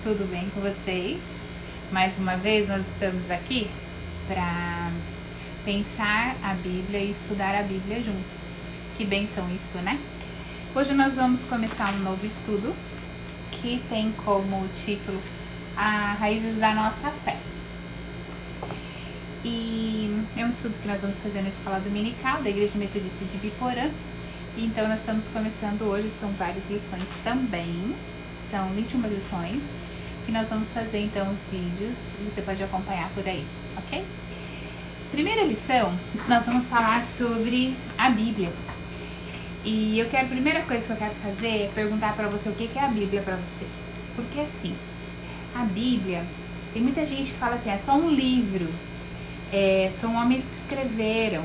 tudo bem com vocês? Mais uma vez nós estamos aqui para pensar a Bíblia e estudar a Bíblia juntos. Que bênção isso, né? Hoje nós vamos começar um novo estudo que tem como título As Raízes da Nossa Fé. E é um estudo que nós vamos fazer na escola dominical da Igreja Metodista de Biporã. Então nós estamos começando hoje, são várias lições também, são 21 lições, que nós vamos fazer então os vídeos, você pode acompanhar por aí, ok? Primeira lição, nós vamos falar sobre a Bíblia. E a primeira coisa que eu quero fazer é perguntar para você o que é a Bíblia para você. Porque assim, a Bíblia, tem muita gente que fala assim, é só um livro, são homens que escreveram.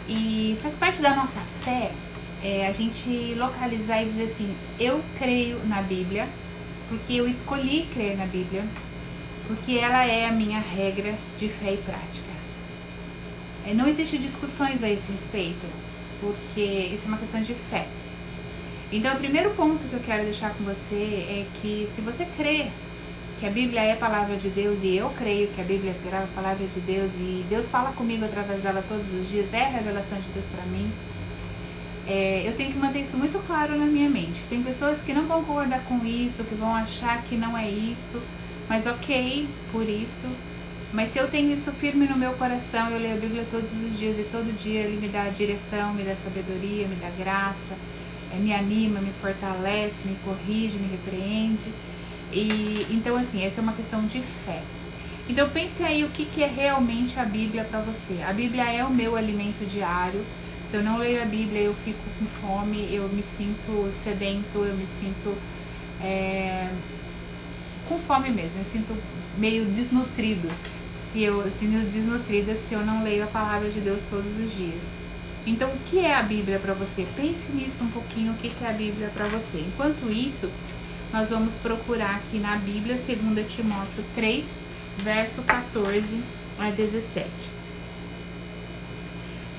E faz parte da nossa fé a gente localizar e dizer assim, eu creio na Bíblia, porque eu escolhi crer na Bíblia, porque ela é a minha regra de fé e prática. Não existe discussões a esse respeito, porque isso é uma questão de fé. Então o primeiro ponto que eu quero deixar com você é que se você crê que a Bíblia é a palavra de Deus, e eu creio que a Bíblia é a palavra de Deus, e Deus fala comigo através dela todos os dias, é a revelação de Deus para mim, eu tenho que manter isso muito claro na minha mente. Tem pessoas que não vão concordar com isso, que vão achar que não é isso, mas ok, por isso. Mas se eu tenho isso firme no meu coração, eu leio a Bíblia todos os dias, e todo dia Ele me dá direção, me dá sabedoria, me dá graça, me anima, me fortalece, me corrige, me repreende. E então assim, essa é uma questão de fé. Então pense aí o que é realmente a Bíblia para você. A Bíblia é o meu alimento diário. Se eu não leio a Bíblia, eu fico com fome, eu me sinto sedento, eu me sinto com fome mesmo, eu sinto meio desnutrido, desnutrida se eu não leio a palavra de Deus todos os dias. Então, o que é a Bíblia para você? Pense nisso um pouquinho, o que é a Bíblia para você. Enquanto isso, nós vamos procurar aqui na Bíblia, 2 Timóteo 3, verso 14 a 17.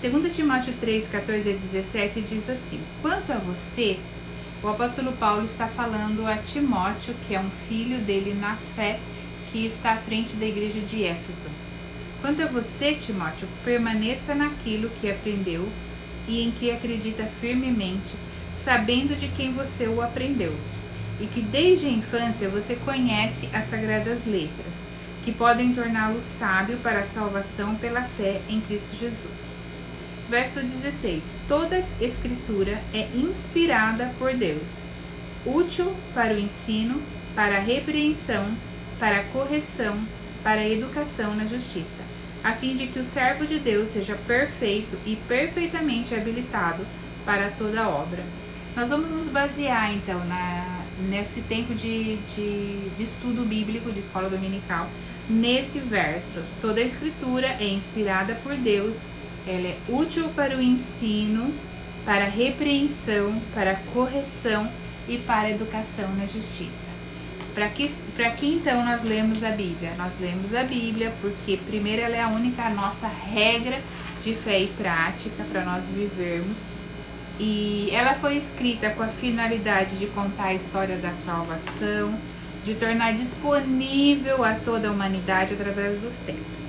2 Timóteo 3, 14 a 17 diz assim: quanto a você, o apóstolo Paulo está falando a Timóteo, que é um filho dele na fé, que está à frente da igreja de Éfeso. Quanto a você, Timóteo, permaneça naquilo que aprendeu e em que acredita firmemente, sabendo de quem você o aprendeu, e que desde a infância você conhece as sagradas letras, que podem torná-lo sábio para a salvação pela fé em Cristo Jesus. Verso 16. Toda escritura é inspirada por Deus, útil para o ensino, para a repreensão, para a correção, para a educação na justiça, a fim de que o servo de Deus seja perfeito e perfeitamente habilitado para toda obra. Nós vamos nos basear então nesse tempo de estudo bíblico de escola dominical, nesse verso. Toda a escritura é inspirada por Deus, ela é útil para o ensino, para a repreensão, para a correção e para a educação na justiça. Para que então nós lemos a Bíblia? Nós lemos a Bíblia porque primeiro ela é a única nossa regra de fé e prática para nós vivermos. E ela foi escrita com a finalidade de contar a história da salvação, de tornar disponível a toda a humanidade através dos tempos.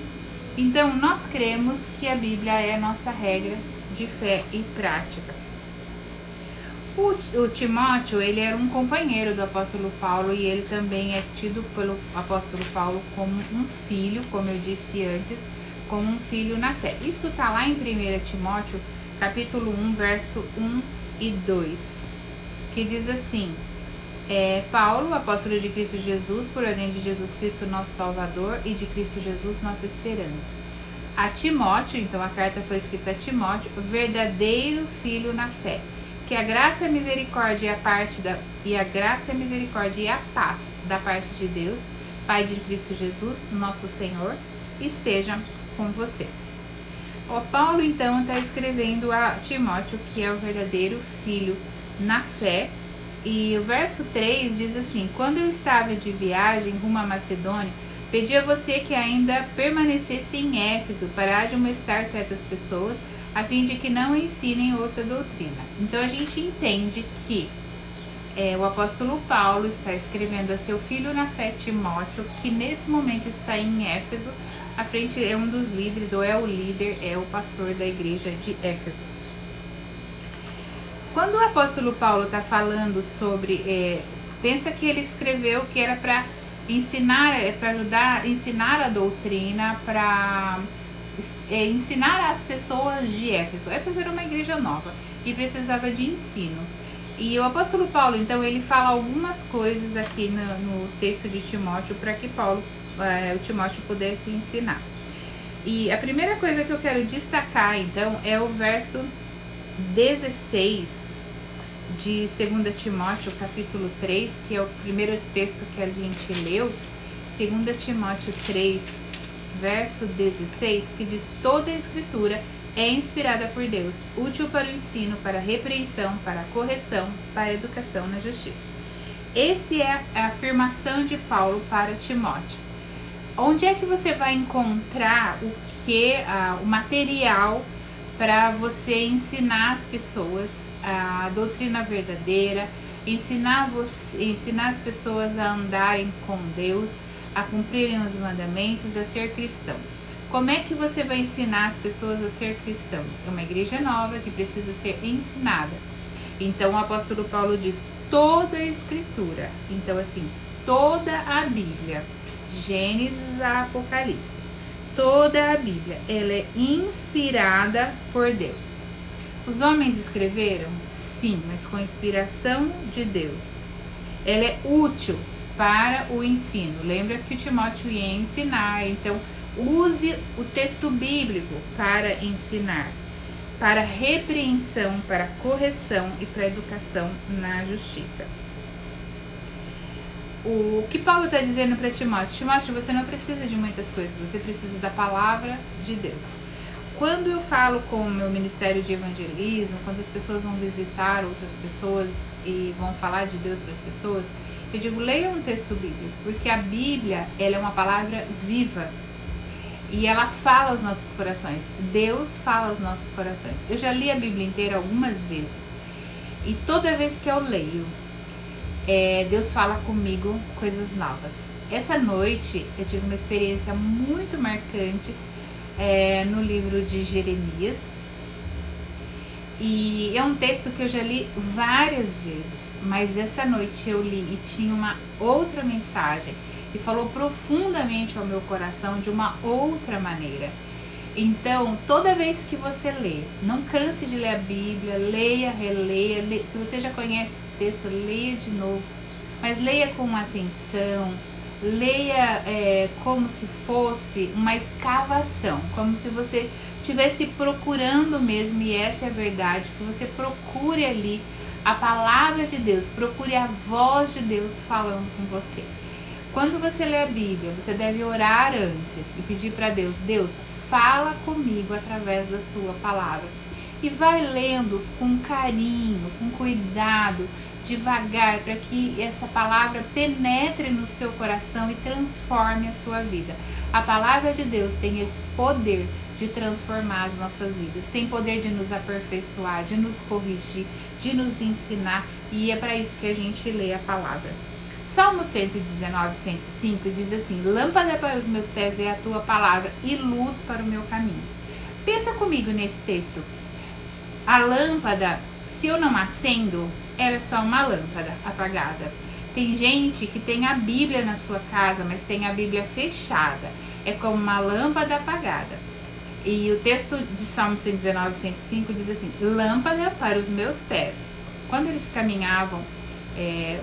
Então, nós cremos que a Bíblia é a nossa regra de fé e prática. O Timóteo, ele era um companheiro do apóstolo Paulo, e ele também é tido pelo apóstolo Paulo como um filho, como eu disse antes, como um filho na fé. Isso está lá em 1 Timóteo, capítulo 1, verso 1 e 2, que diz assim: Paulo, apóstolo de Cristo Jesus, por ordem de Jesus Cristo, nosso Salvador, e de Cristo Jesus, nossa esperança. A Timóteo, então a carta foi escrita a Timóteo, verdadeiro filho na fé. Que a graça e a misericórdia e a paz da parte de Deus, Pai de Cristo Jesus, nosso Senhor, estejam com você. O Paulo, então, está escrevendo a Timóteo, que é o verdadeiro filho na fé. E o verso 3 diz assim: quando eu estava de viagem rumo à Macedônia, pedi a você que ainda permanecesse em Éfeso para admoestar certas pessoas, a fim de que não ensinem outra doutrina. Então a gente entende que O apóstolo Paulo está escrevendo a seu filho na fé, Timóteo, que nesse momento está em Éfeso, à frente é um dos líderes, ou é o líder, é o pastor da igreja de Éfeso. Quando o apóstolo Paulo está falando sobre, pensa que ele escreveu que era para ensinar, para ajudar a ensinar a doutrina, para ensinar as pessoas de Éfeso. Éfeso era uma igreja nova e precisava de ensino. E o apóstolo Paulo, então, ele fala algumas coisas aqui no texto de Timóteo para que o Timóteo pudesse ensinar. E a primeira coisa que eu quero destacar, então, é o verso 16 de 2 Timóteo, capítulo 3, que é o primeiro texto que a gente leu, 2 Timóteo 3, verso 16, que diz: toda a escritura é inspirada por Deus, útil para o ensino, para a repreensão, para a correção, para a educação na justiça. Essa é a afirmação de Paulo para Timóteo. Onde é que você vai encontrar o material para você ensinar as pessoas a doutrina verdadeira, ensinar as pessoas a andarem com Deus, a cumprirem os mandamentos, a ser cristãos? Como é que você vai ensinar as pessoas a ser cristãos? É uma igreja nova que precisa ser ensinada. Então o apóstolo Paulo diz: toda a escritura. Então, assim, toda a Bíblia, Gênesis a Apocalipse, toda a Bíblia, ela é inspirada por Deus. Os homens escreveram? Sim, mas com inspiração de Deus. Ela é útil para o ensino. Lembra que o Timóteo ia ensinar, então use o texto bíblico para ensinar, para repreensão, para correção e para educação na justiça. O que Paulo está dizendo para Timóteo? Timóteo, você não precisa de muitas coisas, você precisa da palavra de Deus. Quando eu falo com o meu ministério de evangelismo, quando as pessoas vão visitar outras pessoas e vão falar de Deus para as pessoas, eu digo: leia um texto bíblico, porque a Bíblia, ela é uma palavra viva. E ela fala aos nossos corações. Deus fala aos nossos corações. Eu já li a Bíblia inteira algumas vezes. E toda vez que eu leio, Deus fala comigo coisas novas. Essa noite eu tive uma experiência muito marcante no livro de Jeremias. E é um texto que eu já li várias vezes. Mas essa noite eu li e tinha uma outra mensagem. E falou profundamente ao meu coração de uma outra maneira. Então, toda vez que você lê, não canse de ler a Bíblia, leia, releia. Se você já conhece esse texto, leia de novo. Mas leia com atenção, leia como se fosse uma escavação, como se você estivesse procurando mesmo, e essa é a verdade, que você procure ali a palavra de Deus, procure a voz de Deus falando com você. Quando você lê a Bíblia, você deve orar antes e pedir para Deus: Deus, fala comigo através da sua palavra. E vai lendo com carinho, com cuidado, devagar, para que essa palavra penetre no seu coração e transforme a sua vida. A palavra de Deus tem esse poder de transformar as nossas vidas, tem poder de nos aperfeiçoar, de nos corrigir, de nos ensinar, e é para isso que a gente lê a palavra. Salmo 119, 105 diz assim: lâmpada para os meus pés é a tua palavra e luz para o meu caminho. Pensa comigo nesse texto. A lâmpada, se eu não acendo, ela é só uma lâmpada apagada. Tem gente que tem a Bíblia na sua casa, mas tem a Bíblia fechada. É como uma lâmpada apagada. E o texto de Salmo 119, 105 diz assim: lâmpada para os meus pés. Quando eles caminhavam,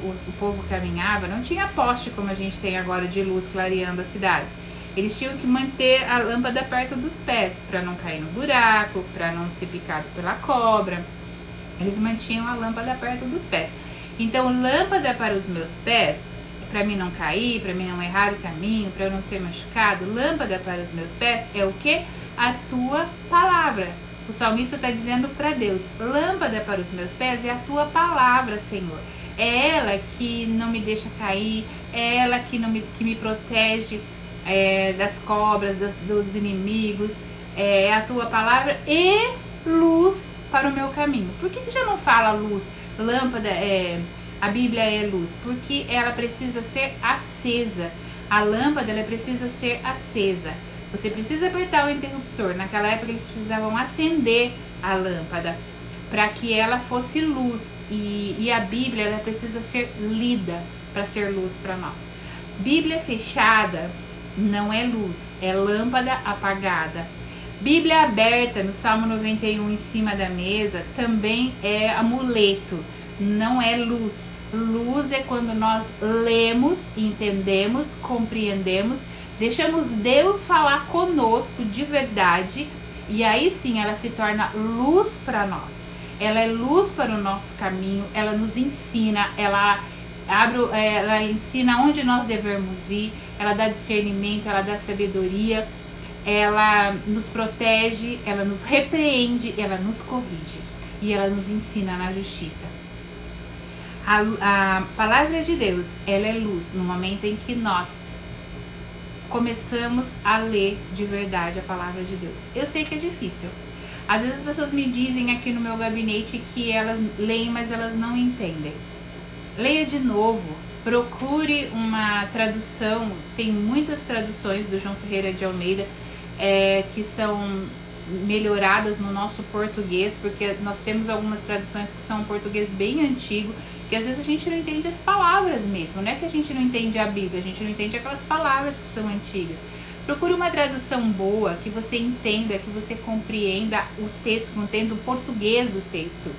o povo caminhava, não tinha poste como a gente tem agora de luz clareando a cidade. Eles tinham que manter a lâmpada perto dos pés, para não cair no buraco, para não ser picado pela cobra. Eles mantinham a lâmpada perto dos pés. Então, lâmpada para os meus pés, para mim não cair, para mim não errar o caminho, para eu não ser machucado, lâmpada para os meus pés é o que? A tua palavra. O salmista está dizendo para Deus: lâmpada para os meus pés é a tua palavra, Senhor. É ela que não me deixa cair, é ela que me protege das cobras, dos inimigos, é a tua palavra e luz para o meu caminho. Por que já não fala luz? Lâmpada a Bíblia é luz? Porque ela precisa ser acesa. A lâmpada ela precisa ser acesa. Você precisa apertar o interruptor. Naquela época eles precisavam acender a lâmpada para que ela fosse luz. E a Bíblia ela precisa ser lida para ser luz para nós. Bíblia fechada não é luz, é lâmpada apagada. Bíblia aberta no Salmo 91 em cima da mesa também é amuleto, não é luz. Luz é quando nós lemos, entendemos, compreendemos, deixamos Deus falar conosco de verdade e aí sim ela se torna luz para nós. Ela é luz para o nosso caminho, ela nos ensina, ela ensina onde nós devemos ir, ela dá discernimento, ela dá sabedoria, ela nos protege, ela nos repreende, ela nos corrige e ela nos ensina na justiça. A palavra de Deus, ela é luz no momento em que nós começamos a ler de verdade a palavra de Deus. Eu sei que é difícil. Às vezes as pessoas me dizem aqui no meu gabinete que elas leem, mas elas não entendem. Leia de novo, procure uma tradução, tem muitas traduções do João Ferreira de Almeida que são melhoradas no nosso português, porque nós temos algumas traduções que são um português bem antigo, que às vezes a gente não entende as palavras mesmo, não é que a gente não entende a Bíblia, a gente não entende aquelas palavras que são antigas. Procure uma tradução boa, que você entenda, que você compreenda o texto, entenda o português do texto.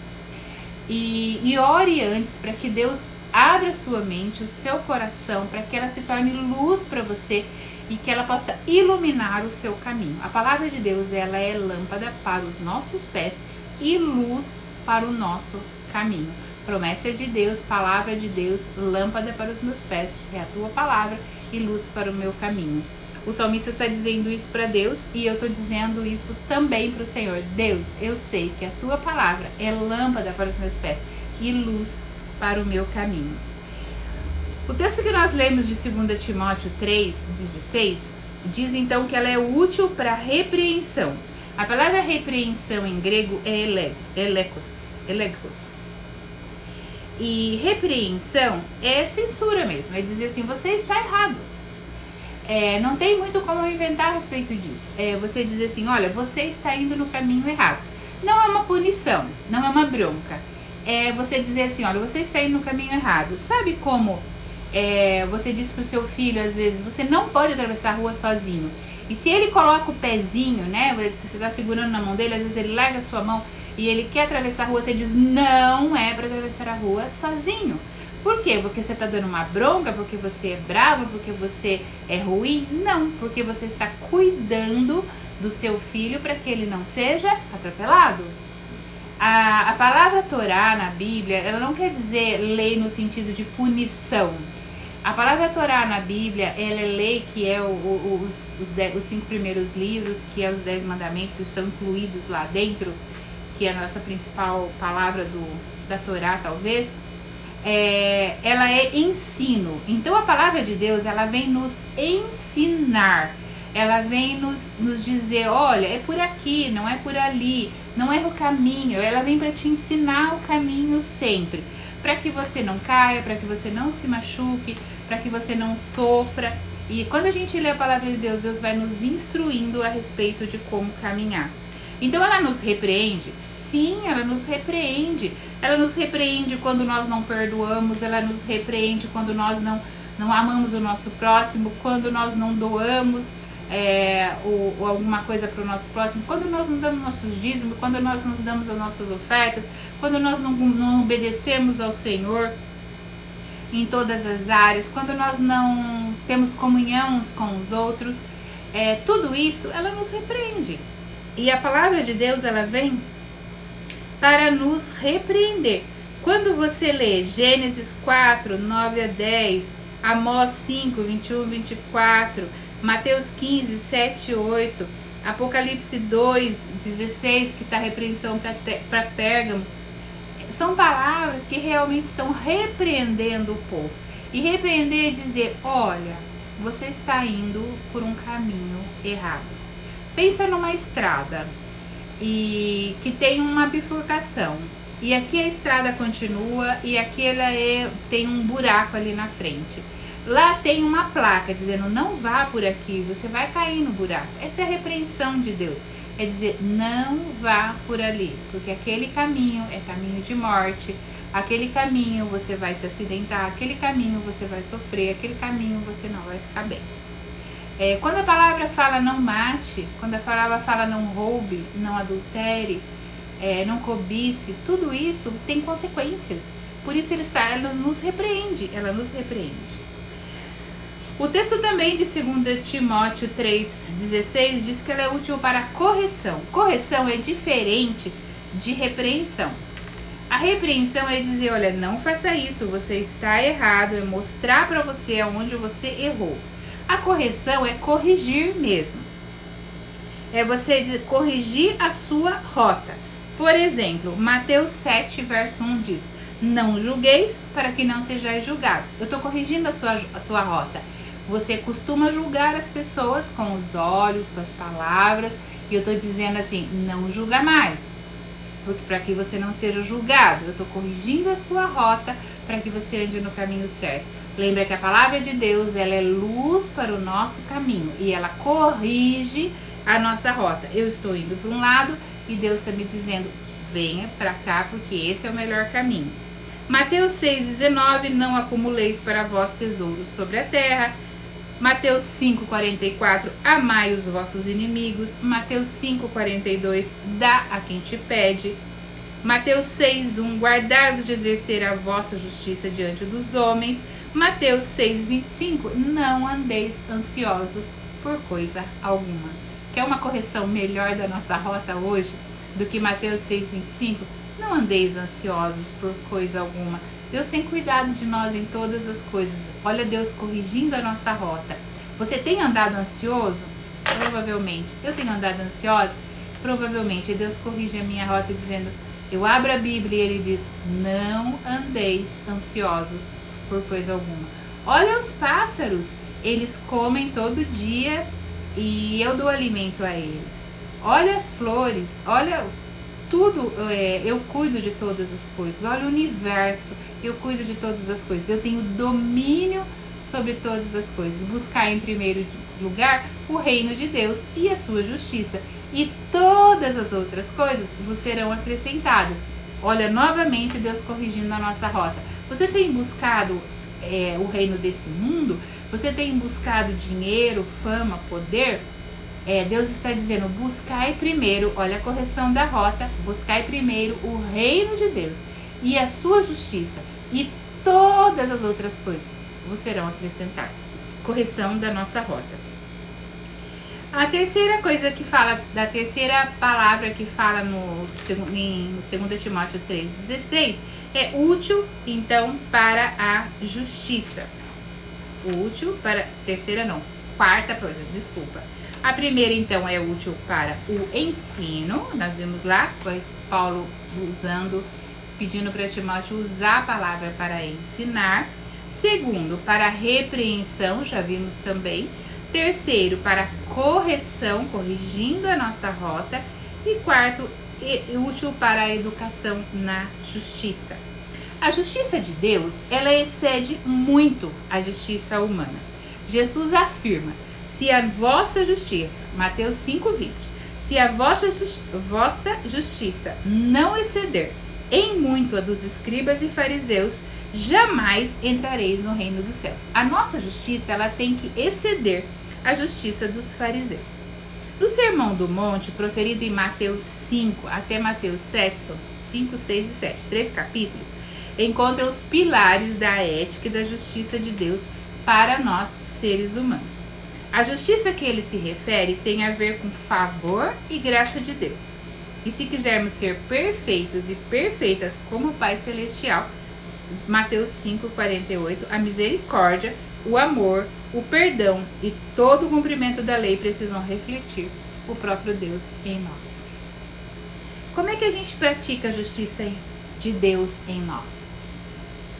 E ore antes para que Deus abra sua mente, o seu coração, para que ela se torne luz para você e que ela possa iluminar o seu caminho. A palavra de Deus, ela é lâmpada para os nossos pés e luz para o nosso caminho. Promessa de Deus, palavra de Deus, lâmpada para os meus pés, é a tua palavra e luz para o meu caminho. O salmista está dizendo isso para Deus e eu estou dizendo isso também para o Senhor. Deus, eu sei que a tua palavra é lâmpada para os meus pés e luz para o meu caminho. O texto que nós lemos de 2 Timóteo 3,16 diz então que ela é útil para repreensão. A palavra repreensão em grego é elekos. E repreensão é censura mesmo, é dizer assim, você está errado. Não tem muito como inventar a respeito disso. Você dizer assim, olha, você está indo no caminho errado. Não é uma punição, não é uma bronca. É você dizer assim, olha, você está indo no caminho errado. Sabe como você diz para o seu filho, às vezes, você não pode atravessar a rua sozinho. E se ele coloca o pezinho, né, você está segurando na mão dele, às vezes ele larga a sua mão e ele quer atravessar a rua, você diz, não é para atravessar a rua sozinho. Por quê? Porque você está dando uma bronca? Porque você é bravo? Porque você é ruim? Não, porque você está cuidando do seu filho para que ele não seja atropelado. A palavra Torá na Bíblia, ela não quer dizer lei no sentido de punição. A palavra Torá na Bíblia, ela é lei, que é os 5 primeiros livros, que é os 10 mandamentos, estão incluídos lá dentro, que é a nossa principal palavra da Torá, talvez. Ela é ensino. Então a palavra de Deus, ela vem nos ensinar, ela vem nos dizer, olha, é por aqui, não é por ali, não é o caminho. Ela vem para te ensinar o caminho sempre, para que você não caia, para que você não se machuque, para que você não sofra. E quando a gente lê a palavra de Deus, Deus vai nos instruindo a respeito de como caminhar. Então ela nos repreende? Sim, ela nos repreende. Ela nos repreende quando nós não perdoamos, ela nos repreende quando nós não amamos o nosso próximo, quando nós não doamos ou alguma coisa para o nosso próximo, quando nós não damos nossos dízimos, quando nós não damos as nossas ofertas, quando nós não obedecemos ao Senhor em todas as áreas, quando nós não temos comunhão uns com os outros, tudo isso ela nos repreende. E a palavra de Deus, ela vem para nos repreender. Quando você lê Gênesis 4, 9 a 10, Amós 5, 21, 24, Mateus 15, 7 e 8, Apocalipse 2, 16, que está a repreensão para Pérgamo, são palavras que realmente estão repreendendo o povo. E repreender é dizer, olha, você está indo por um caminho errado. Pensa numa estrada e que tem uma bifurcação. e aqui a estrada continua e aqui ela tem um buraco ali na frente. Lá tem uma placa dizendo não vá por aqui, você vai cair no buraco. Essa é a repreensão de Deus. É dizer, não vá por ali, porque aquele caminho é caminho de morte, aquele caminho você vai se acidentar, aquele caminho você vai sofrer, aquele caminho você não vai ficar bem. Quando a palavra fala não mate, quando a palavra fala não roube, não adultere, não cobice, tudo isso tem consequências. Por isso ela nos repreende, O texto também de 2 Timóteo 3,16 diz que ela é útil para correção. Correção é diferente de repreensão. A repreensão é dizer, olha, não faça isso, você está errado, é mostrar para você aonde você errou. A correção é corrigir mesmo. É você corrigir a sua rota. Por exemplo, Mateus 7, verso 1 diz, não julgueis para que não sejais julgados. Eu estou corrigindo a sua rota. Você costuma julgar as pessoas com os olhos, com as palavras, e eu estou dizendo assim, não julga mais, porque para que você não seja julgado, eu estou corrigindo a sua rota para que você ande no caminho certo. Lembra que a palavra de Deus, ela é luz para o nosso caminho e ela corrige a nossa rota. Eu estou indo para um lado e Deus está me dizendo, venha para cá porque esse é o melhor caminho. Mateus 6,19, não acumuleis para vós tesouros sobre a terra. Mateus 5,44, amai os vossos inimigos. Mateus 5,42, dá a quem te pede. Mateus 6,1, guardai-vos de exercer a vossa justiça diante dos homens. Mateus 6,25, não andeis ansiosos por coisa alguma. Quer uma correção melhor da nossa rota hoje do que Mateus 6,25? Não andeis ansiosos por coisa alguma. Deus tem cuidado de nós em todas as coisas. Olha Deus corrigindo a nossa rota. Você tem andado ansioso? Provavelmente. Eu tenho andado ansiosa? Provavelmente. E Deus corrige a minha rota dizendo, eu abro a Bíblia e ele diz, não andeis ansiosos por coisa alguma. Olha os pássaros, eles comem todo dia e eu dou alimento a eles. Olha as flores, olha tudo, eu cuido de todas as coisas. Olha o universo, eu cuido de todas as coisas. Eu tenho domínio sobre todas as coisas. Buscar em primeiro lugar o reino de Deus e a sua justiça. E todas as outras coisas vos serão acrescentadas. Olha, novamente Deus corrigindo a nossa rota. Você tem buscado o reino desse mundo? Você tem buscado dinheiro, fama, poder? Deus está dizendo, buscai primeiro, olha a correção da rota, buscai primeiro o reino de Deus e a sua justiça, e todas as outras coisas vos serão acrescentadas. Correção da nossa rota. A terceira coisa que fala, da terceira palavra que fala em 2 Timóteo 3,16, é útil, então, para a justiça. Quarta coisa, desculpa. A primeira, então, é útil para o ensino. Nós vimos lá, foi Paulo pedindo para Timóteo usar a palavra para ensinar. Segundo, para a repreensão, já vimos também. Terceiro, para correção, corrigindo a nossa rota. E quarto, útil para a educação na justiça. A justiça de Deus, ela excede muito a justiça humana. Jesus afirma, se a vossa justiça, Mateus 5,20, se a vossa justiça não exceder em muito a dos escribas e fariseus, jamais entrareis no reino dos céus. A nossa justiça, ela tem que exceder a justiça dos fariseus. No Sermão do Monte, proferido em Mateus 5 até Mateus 7, são 5, 6 e 7, 3 capítulos, encontra os pilares da ética e da justiça de Deus para nós, seres humanos. A justiça que ele se refere tem a ver com favor e graça de Deus. E se quisermos ser perfeitos e perfeitas como o Pai Celestial, Mateus 5,48, a misericórdia, o amor, o perdão e todo o cumprimento da lei precisam refletir o próprio Deus em nós. Como é que a gente pratica a justiça de Deus em nós?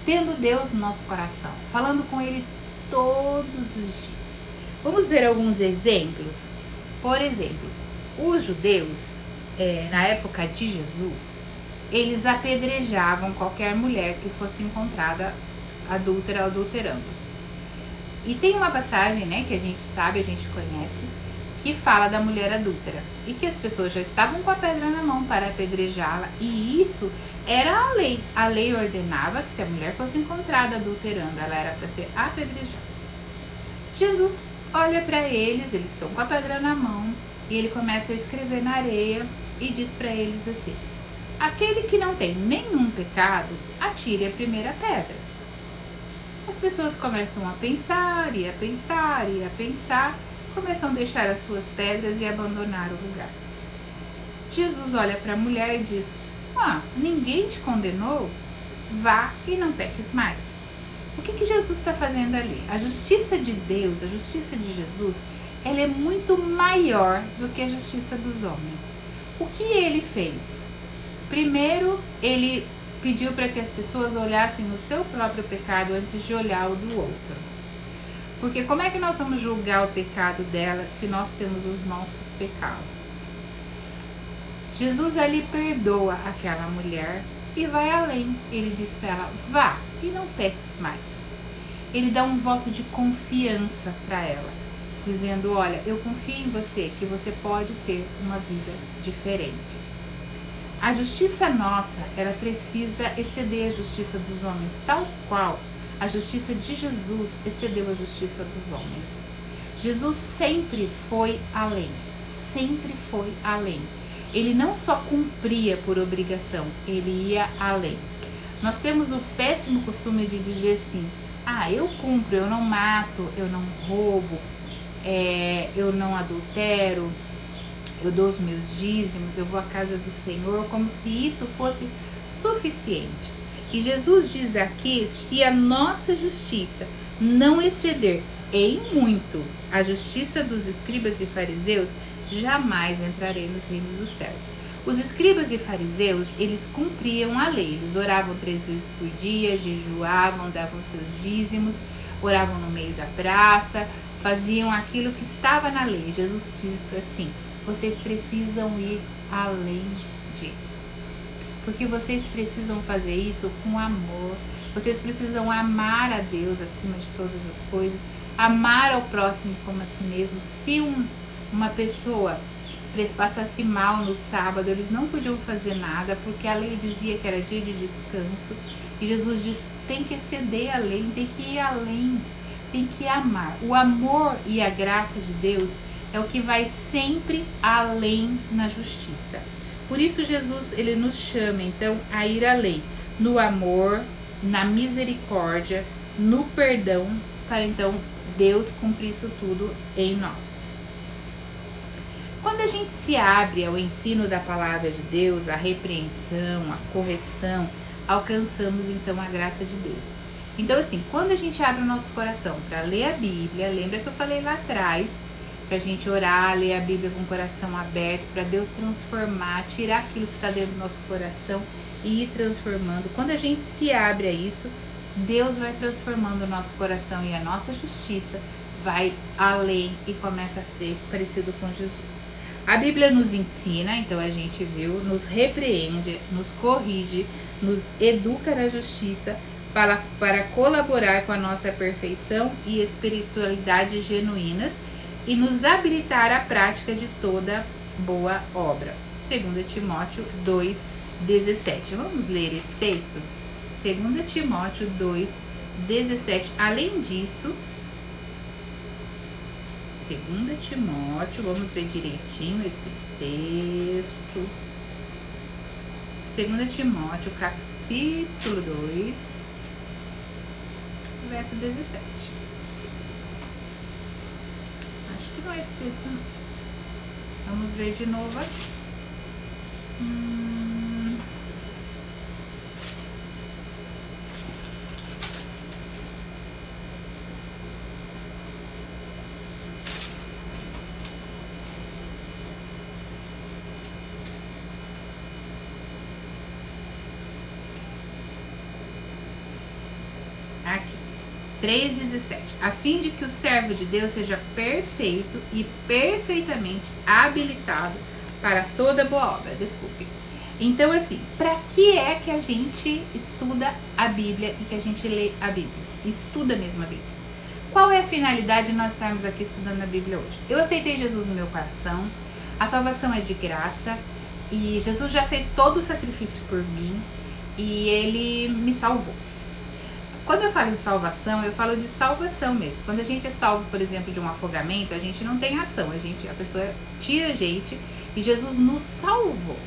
Tendo Deus no nosso coração, falando com Ele todos os dias. Vamos ver alguns exemplos. Por exemplo, os judeus, na época de Jesus, eles apedrejavam qualquer mulher que fosse encontrada adúltera ou adulterando. E tem uma passagem, né, que a gente sabe, a gente conhece, que fala da mulher adúltera e que as pessoas já estavam com a pedra na mão para apedrejá-la, e isso era a lei. A lei ordenava que se a mulher fosse encontrada adulterando, ela era para ser apedrejada. Jesus olha para eles estão com a pedra na mão, e ele começa a escrever na areia e diz para eles assim: aquele que não tem nenhum pecado, atire a primeira pedra. As pessoas começam a pensar e a pensar e a pensar, começam a deixar as suas pedras e abandonar o lugar. Jesus olha para a mulher e diz: ninguém te condenou? Vá e não peques mais. O que Jesus está fazendo ali? A justiça de Deus, a justiça de Jesus, ela é muito maior do que a justiça dos homens. O que ele fez? Primeiro, ele pediu para que as pessoas olhassem o seu próprio pecado antes de olhar o do outro. Porque como é que nós vamos julgar o pecado dela se nós temos os nossos pecados? Jesus ali perdoa aquela mulher e vai além. Ele diz para ela: vá e não peques mais. Ele dá um voto de confiança para ela, dizendo: olha, eu confio em você, que você pode ter uma vida diferente. A justiça nossa, ela precisa exceder a justiça dos homens, tal qual a justiça de Jesus excedeu a justiça dos homens. Jesus sempre foi além, sempre foi além. Ele não só cumpria por obrigação, ele ia além. Nós temos o péssimo costume de dizer assim: eu cumpro, eu não mato, eu não roubo, eu não adultero, eu dou os meus dízimos, eu vou à casa do Senhor, como se isso fosse suficiente. E Jesus diz aqui: se a nossa justiça não exceder em muito a justiça dos escribas e fariseus, jamais entrarei nos reinos dos céus. Os escribas e fariseus, eles cumpriam a lei, eles oravam 3 vezes por dia, jejuavam, davam seus dízimos, oravam no meio da praça, faziam aquilo que estava na lei. Jesus disse assim: vocês precisam ir além disso, porque vocês precisam fazer isso com amor, vocês precisam amar a Deus acima de todas as coisas, amar ao próximo como a si mesmo. Se uma pessoa passasse mal no sábado, eles não podiam fazer nada, porque a lei dizia que era dia de descanso, e Jesus diz: tem que exceder a lei, tem que ir além, tem que amar. O amor e a graça de Deus é o que vai sempre além na justiça. Por isso Jesus, ele nos chama então a ir além, no amor, na misericórdia, no perdão, para então Deus cumprir isso tudo em nós. Quando a gente se abre ao ensino da palavra de Deus, à repreensão, à correção, alcançamos então a graça de Deus. Então assim, quando a gente abre o nosso coração para ler a Bíblia, lembra que eu falei lá atrás, para a gente orar, ler a Bíblia com o coração aberto, para Deus transformar, tirar aquilo que está dentro do nosso coração e ir transformando. Quando a gente se abre a isso, Deus vai transformando o nosso coração, e a nossa justiça vai além e começa a ser parecido com Jesus. A Bíblia nos ensina, então a gente viu, nos repreende, nos corrige, nos educa na justiça para colaborar com a nossa perfeição e espiritualidade genuínas e nos habilitar à prática de toda boa obra. 2 Timóteo 2,17. Vamos ler esse texto? 2 Timóteo 2,17. Além disso, 2 Timóteo, vamos ver direitinho esse texto. 2 Timóteo, capítulo 2, verso 17. Acho que não é esse texto, não. Vamos ver de novo aqui. Aqui, 3,17. A fim de que o servo de Deus seja perfeito e perfeitamente habilitado para toda boa obra. Desculpe. Então, assim, para que é que a gente estuda a Bíblia e que a gente lê a Bíblia? Estuda mesmo a Bíblia. Qual é a finalidade de nós estarmos aqui estudando a Bíblia hoje? Eu aceitei Jesus no meu coração, a salvação é de graça e Jesus já fez todo o sacrifício por mim e Ele me salvou. Quando eu falo em salvação, eu falo de salvação mesmo. Quando a gente é salvo, por exemplo, de um afogamento, a gente não tem ação, a pessoa tira a gente e Jesus nos salvou.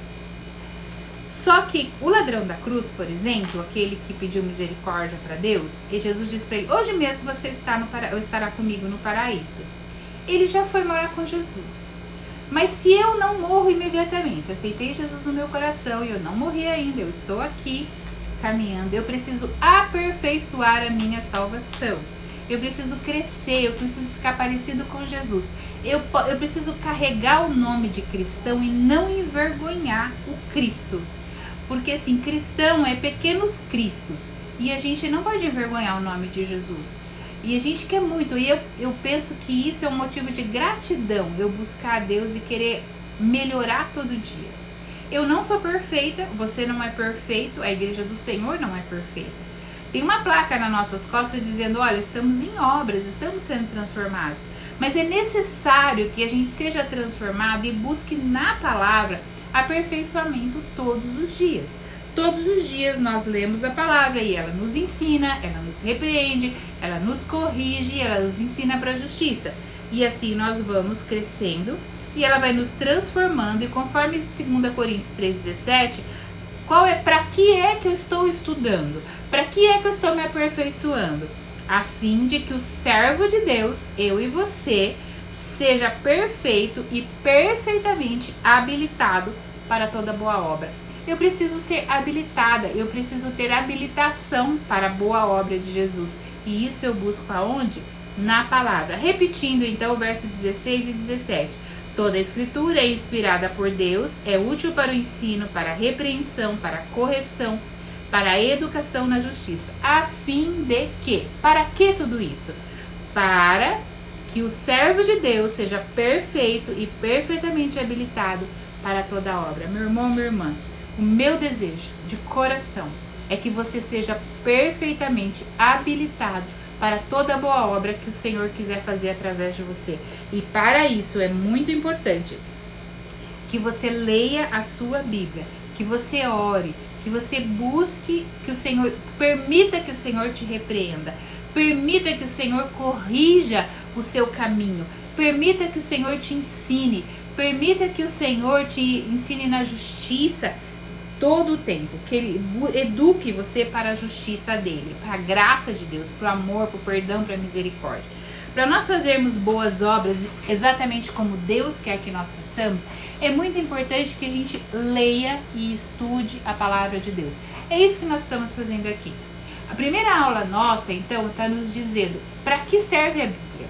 Só que o ladrão da cruz, por exemplo, aquele que pediu misericórdia para Deus, e Jesus disse para ele: hoje mesmo você estará comigo no paraíso. Ele já foi morar com Jesus. Mas se eu não morro imediatamente, aceitei Jesus no meu coração e eu não morri ainda, eu estou aqui caminhando, eu preciso aperfeiçoar a minha salvação. Eu preciso crescer, eu preciso ficar parecido com Jesus. Eu preciso carregar o nome de cristão e não envergonhar o Cristo. Porque assim, cristão é pequenos cristos. E a gente não pode envergonhar o nome de Jesus. E a gente quer muito. E eu penso que isso é um motivo de gratidão. Eu buscar a Deus e querer melhorar todo dia. Eu não sou perfeita, você não é perfeito, a igreja do Senhor não é perfeita. Tem uma placa nas nossas costas dizendo: olha, estamos em obras, estamos sendo transformados. Mas é necessário que a gente seja transformado e busque na palavra aperfeiçoamento todos os dias. Todos os dias nós lemos a palavra e ela nos ensina, ela nos repreende, ela nos corrige, ela nos ensina para a justiça. E assim nós vamos crescendo e ela vai nos transformando. E conforme 2 Coríntios 3,17, para que é que eu estou estudando? Para que é que eu estou me aperfeiçoando? A fim de que o servo de Deus, eu e você, seja perfeito e perfeitamente habilitado para toda boa obra. Eu preciso ser habilitada, eu preciso ter habilitação para a boa obra de Jesus. E isso eu busco aonde? Na palavra. Repetindo então o verso 16 e 17. Toda a escritura é inspirada por Deus, é útil para o ensino, para a repreensão, para a correção, para a educação na justiça. A fim de que? Para que tudo isso? Para que o servo de Deus seja perfeito e perfeitamente habilitado para toda a obra. Meu irmão, minha irmã, o meu desejo de coração é que você seja perfeitamente habilitado para toda boa obra que o Senhor quiser fazer através de você. E para isso é muito importante que você leia a sua Bíblia, que você ore, que você busque que o Senhor, permita que o Senhor te repreenda, permita que o Senhor corrija o seu caminho, permita que o Senhor te ensine, permita que o Senhor te ensine na justiça todo o tempo, que Ele eduque você para a justiça dEle, para a graça de Deus, para o amor, para o perdão, para a misericórdia. Para nós fazermos boas obras, exatamente como Deus quer que nós façamos, é muito importante que a gente leia e estude a palavra de Deus. É isso que nós estamos fazendo aqui. A primeira aula nossa, então, está nos dizendo para que serve a Bíblia.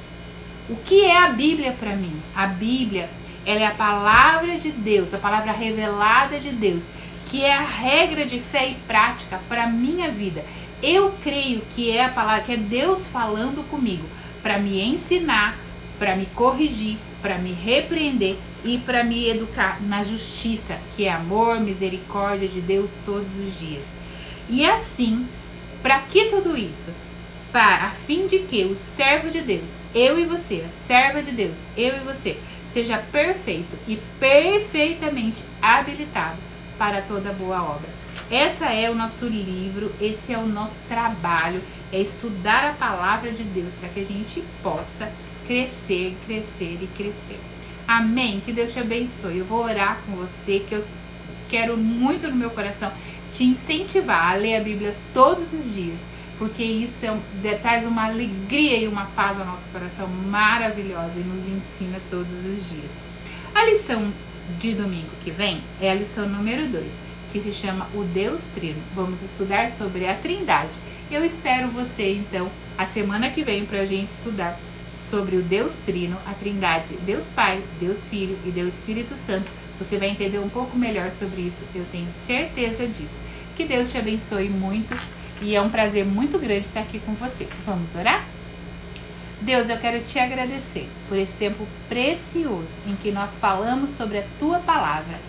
O que é a Bíblia para mim? A Bíblia, ela é a palavra de Deus, a palavra revelada de Deus, que é a regra de fé e prática para a minha vida. Eu creio que é a palavra, que é Deus falando comigo, para me ensinar, para me corrigir, para me repreender e para me educar na justiça, que é amor, misericórdia de Deus todos os dias. E assim, para que tudo isso? A fim de que o servo de Deus, eu e você, a serva de Deus, eu e você, seja perfeito e perfeitamente habilitado para toda boa obra. Essa é o nosso livro, esse é o nosso trabalho, é estudar a palavra de Deus para que a gente possa crescer, crescer e crescer. Amém? Que Deus te abençoe. Eu vou orar com você, que eu quero muito no meu coração te incentivar a ler a Bíblia todos os dias, porque isso traz uma alegria e uma paz ao nosso coração maravilhosa e nos ensina todos os dias. A lição de domingo que vem é a lição número 2, que se chama O Deus Trino. Vamos estudar sobre a Trindade. Eu espero você, então, a semana que vem para a gente estudar sobre o Deus Trino, a Trindade, Deus Pai, Deus Filho e Deus Espírito Santo. Você vai entender um pouco melhor sobre isso, eu tenho certeza disso. Que Deus te abençoe muito e é um prazer muito grande estar aqui com você. Vamos orar? Deus, eu quero te agradecer por esse tempo precioso em que nós falamos sobre a Tua Palavra.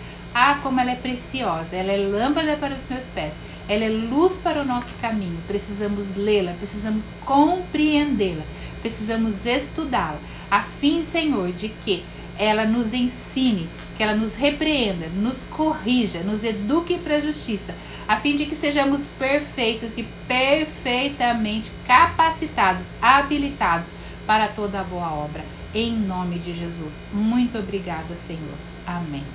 Ah, como ela é preciosa, ela é lâmpada para os meus pés, ela é luz para o nosso caminho. Precisamos lê-la, precisamos compreendê-la, precisamos estudá-la, a fim, Senhor, de que ela nos ensine, que ela nos repreenda, nos corrija, nos eduque para a justiça, a fim de que sejamos perfeitos e perfeitamente capacitados, habilitados para toda a boa obra. Em nome de Jesus. Muito obrigada, Senhor. Amém.